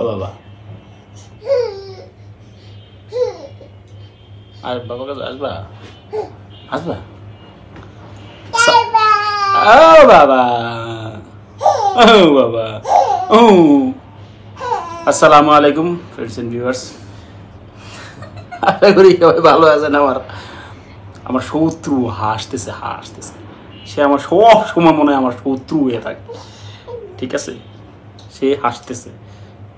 বাবা আর বাবা কাছে আসবা আসবা ও বাবা ও বাবা ও আসসালামু আলাইকুম ফ্রেন্ডস এন্ড ভিউয়ার্স। আশা করি সবাই ভালো আছেন। আমার শত্রু হাসতেছে হাসতেছে, সে আমার সব সময় মনে হয় আমার শত্রু হয়ে থাকে, ঠিক আছে? সে হাসতেছে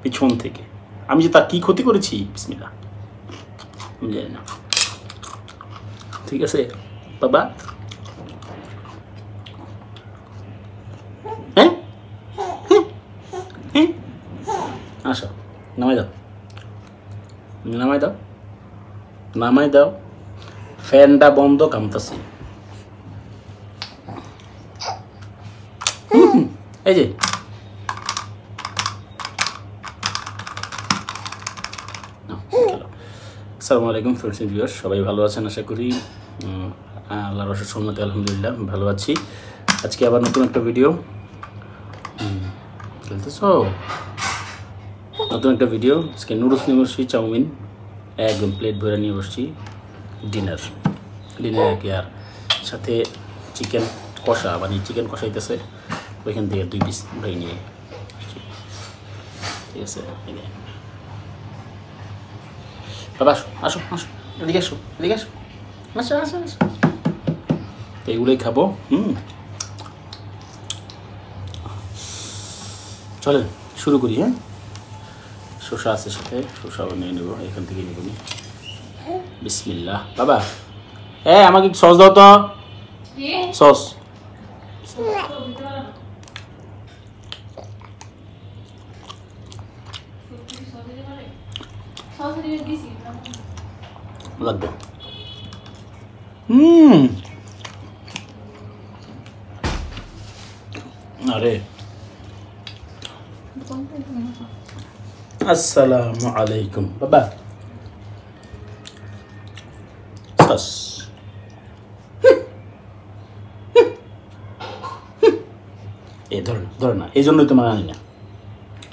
পিছন থেকে। আমি যে তার কি ক্ষতি করেছি বিসমিল্লাহ আমি জানি না, ঠিক আছে বাবা? হ্যাঁ হ্যাঁ আসো, নামাই দাও নামাই দাও নামাই দাও, ফ্যানটা বন্ধ, কামতাছি। এই যে আসসালামু আলাইকুম ফ্রেন্ডস এন্ড ভিউয়ার্স, সবাই ভালো আছেন আশা করি। আল্লাহর অশেষ রহমতে আলহামদুলিল্লাহ ভালো আছি। আজকে আবার নতুন একটা ভিডিও, নতুন একটা ভিডিও। আজকে নুডলস নিয়ে বসছি, চাউমিন একদম প্লেট ভরে নিয়ে বসছি। ডিনার আর কি, আর সাথে চিকেন কষা, মানে চিকেন কষাইতেছে, ওইখান থেকে 2 পিস ভরে নিয়ে, ঠিক আছে? বাবা আসো আসো আসো, এদিকে আসো এদিকে আসো, আসো আসো আসো, এগুলোই খাবো। চলেন শুরু করি। হ্যাঁ, শসা আছে সাথে, শসাও নিয়ে নেবো, এখান থেকে নেব। বিসমিল্লাহ। বাবা আমাকে সস দাও তো, সস। লাগবে। আরে আসসালামু আলাইকুম বাবা। সস এই ধর না, এই জন্যই তোমাকে আনি না,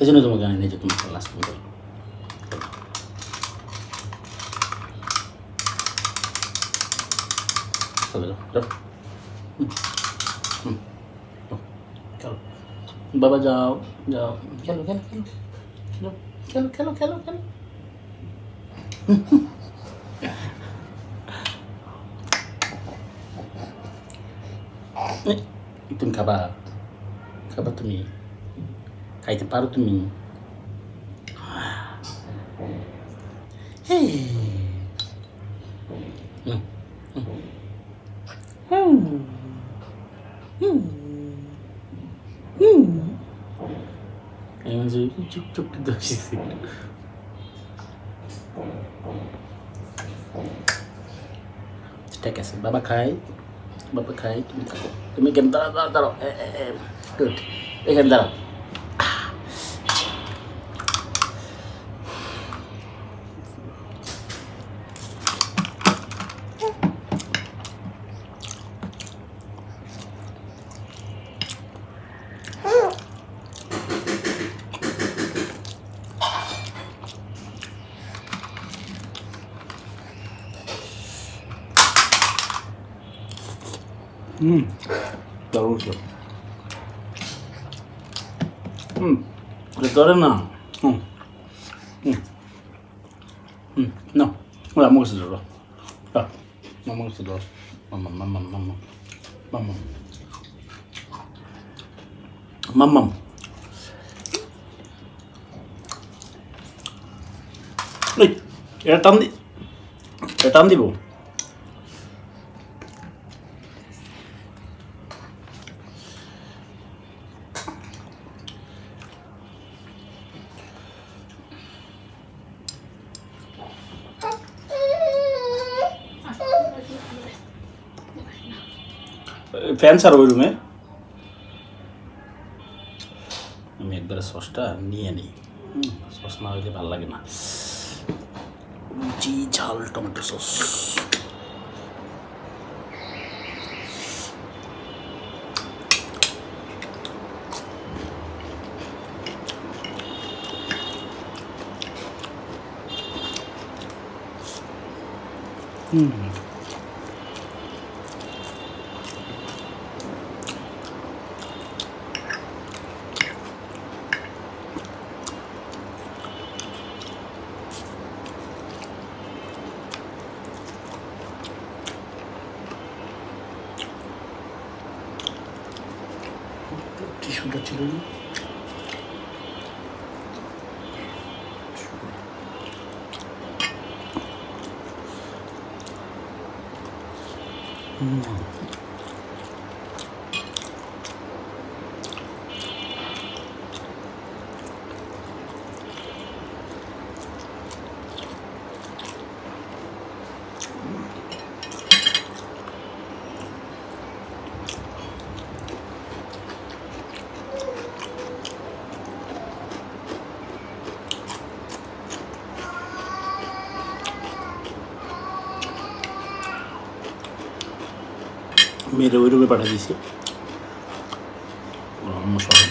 এই জন্যই তোমাকে আনি না যে তুমি লাস্ট করো। বাবা যাও যাও, খেলো খেলো খেলো খেলো খেলো খেলো খেলো। তুমি খাবা খাবা, তুমি খাইতে পারো তুমি? চুপ চুপ দোষিস। ঠিক আছে, বাবা খাই, বাবা খাই, তুমি থাকো। তুমি কেন দাঁড়াও দাঁড়াও দাঁড়াও, গুড, এখানে দাঁড়াও। দারুণ ছিল। ধরে না, না আমার কাছে ধরো, আমার কাছে ধরো, মাম্মাম মাম্মাম মাম্মাম মাম্মাম মাম্মাম। এটা টান দিব। ফ্যান ছাড়ো ওই রুমে। আমি একবারে সসটা নিয়ে নিই, সস না হইলে ভালো লাগে না। জি ঝাল টমেটো সস। টিস্যুটা ছিল না। মেয়েরা ওই রুমে পাঠিয়ে দিয়েছে মশলা।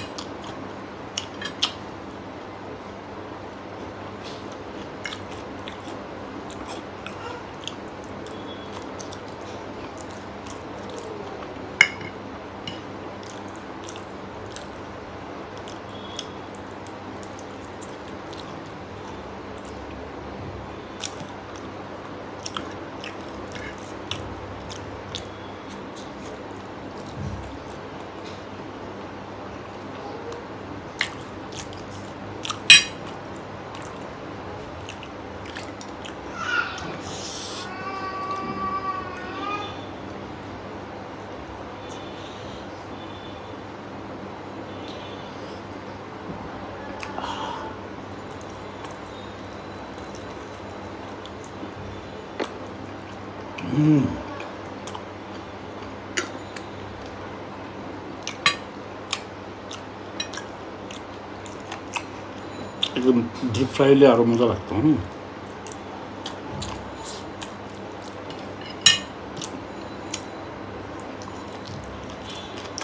একদম ডিপ ফ্রাই হলে আরো মজা লাগতো।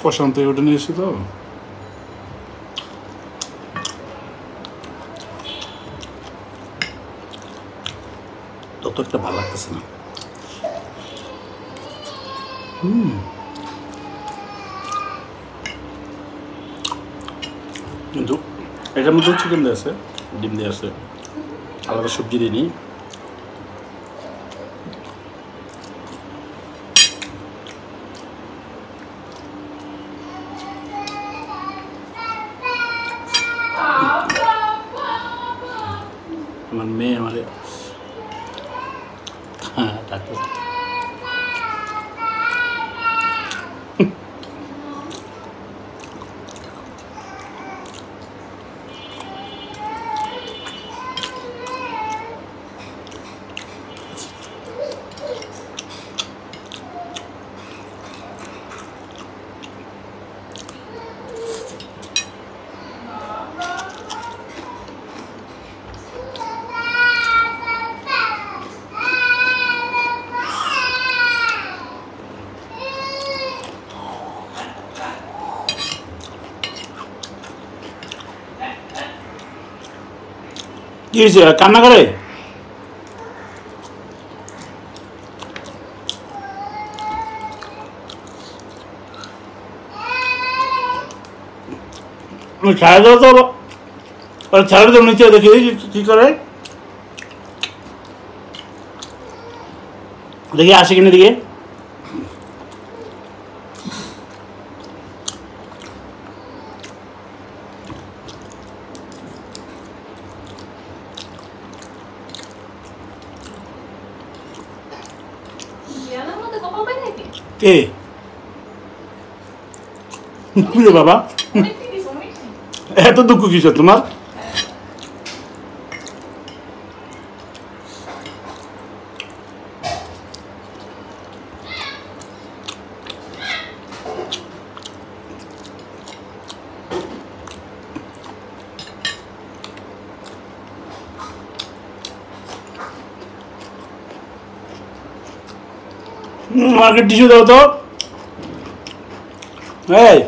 প্রশান্ত ওটা নিয়ে এসে তো তত একটা ভালো লাগতেছে না। কিন্তু এটার মধ্যেও চিকেন দিয়ে আছে, ডিম দিয়ে আছে, আলাদা সবজি দিয়ে নিই। আমার মেয়ে আমার ডাক্তার কি হয়েছে? কান্না করে? ছাড়া দাও তো, ছাড়া দাও নিচে, দেখি কি করে, দেখি আসে কিনা দিকে। কে বাবা? এত দুঃখ কিসে তোমার? আমাকে টিস্যু দাও তো। এই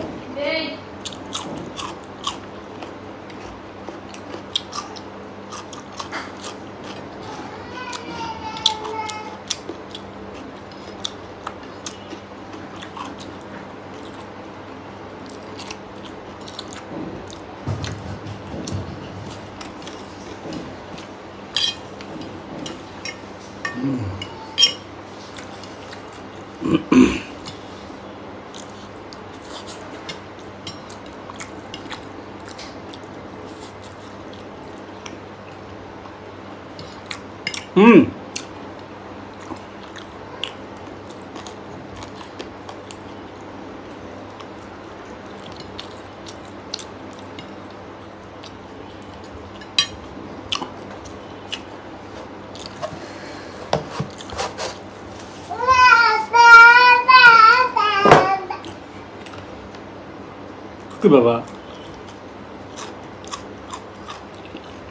কি বাবা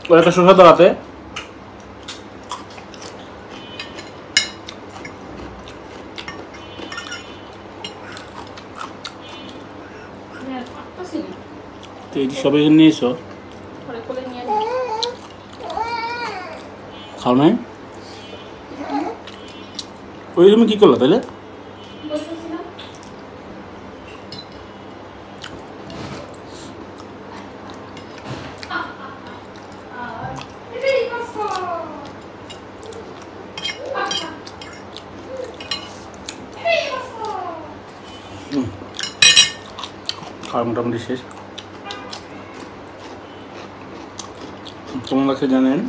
ওর একটা শসা দাঁড়াতে তো এই সবাই নিয়েছো খাও নাই ওই তুমি কি করলো তাহলে খাওয়া মোটামুটি শেষ কেমন লাগছে জানেন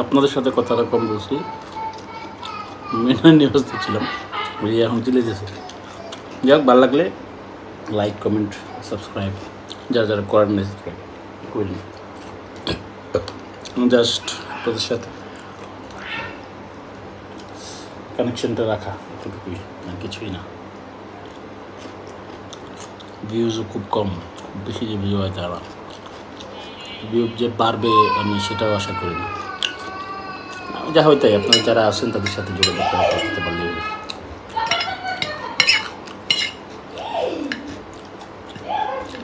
আপনাদের সাথে কথাটা কম বলছি মেনা নিউজ দেখছিলাম ওই এখন চলে যেছে যাক ভালো লাগলে লাইক কমেন্ট সাবস্ক্রাইব যারা যারা করার নেই সাবস্ক্রাইব করুন জাস্ট আপনাদের সাথে কানেকশনটা রাখা এতটুকুই আর কিছুই না ভিউজও খুব কম খুব বেশি যে ভিউ হয় তারা ভিউ যে বাড়বে আমি সেটাও আশা করি না যা হয় তাই আপনারা যারা আছেন তাদের সাথে যোগাযোগ করতে পারলে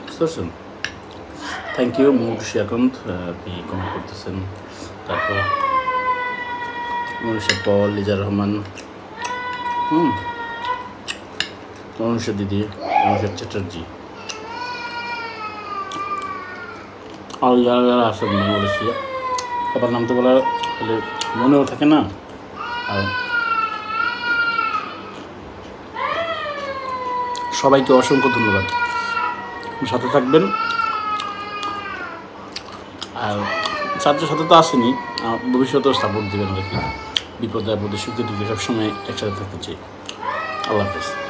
বুঝতে থ্যাংক ইউ মৌরুষি আকন্ত আপনি কমেন্ট করতেছেন তারপর মনুষ্য পল লিজার রহমান মনুষ্য দিদি মনুষ্য চ্যাটার্জি আর যারা যারা আসেন বাংলাদেশি সবার নাম তো বলা হলে মনেও থাকে না আর সবাইকে অসংখ্য ধন্যবাদ সাথে থাকবেন আর সাথে সাথে তো আসেনি ভবিষ্যতেও সাপোর্ট দেবেন আর কি বিপদে আপদে সুখে দুঃখে সবসময় একসাথে থাকতে চাই আল্লাহ হাফেজ